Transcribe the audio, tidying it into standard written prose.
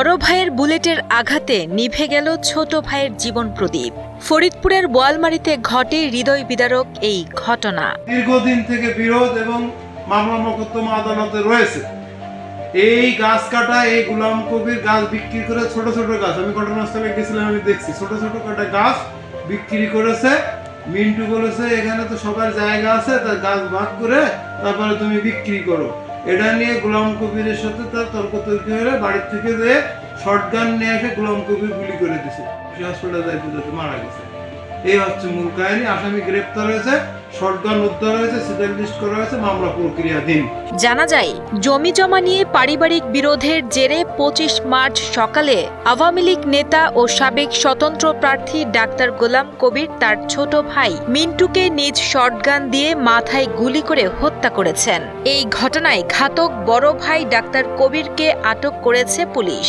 বড় ভাইয়ের বুলেটের আঘাতে নিভে গেল ছোট ভাইয়ের জীবন প্রদীপ। ফরিদপুরের বোয়ালমারীতে ঘটে হৃদয় বিদারক এই ঘটনা। দীর্ঘদিন থেকে বিরোধ এবং মামলা মোকদ্দমা আদালতে রয়েছে। এই গাছ কাটা, এই গোলাম কবির গাছ বিক্রি করে, ছোট ছোট গাছ, আমি ঘটনাস্থলে গেছিলাম, আমি দেখছি ছোট ছোট কাটা গাছ বিক্রি করেছে। মিন্টু বলেছে এখানে তো সবার জায়গা আছে, তার গাছ ভাগ করে তারপরে তুমি বিক্রি করো। এটা নিয়ে গোলাম কবিরের সাথে তার তর্কতর্কি হয়ে বাড়ির থেকে যেয়ে শর্টগান নিয়ে এসে গোলাম কবির গুলি করে দিছে। হাসপাতালে যাইতে যেতে মারা গেছে। এই হচ্ছে মূল কাহিনী। আসামি গ্রেপ্তার হয়েছে, শর্টগান উদ্ধার হয়েছে, সিজন লিস্ট করা হয়েছে, মামলা প্রক্রিয়াধীন। জানা যায়, জমি জমা নিয়ে পারিবারিক বিরোধের জেরে 25 মার্চ সকালে আওয়ামী লীগ নেতা ও সাবেক স্বতন্ত্র প্রার্থী ডাক্তার গোলাম কবির তার ছোট ভাই মিন্টুকে নিজ শর্টগান দিয়ে মাথায় গুলি করে হত্যা করেছেন। এই ঘটনায় ঘাতক বড় ভাই ডাক্তার কবিরকে আটক করেছে পুলিশ।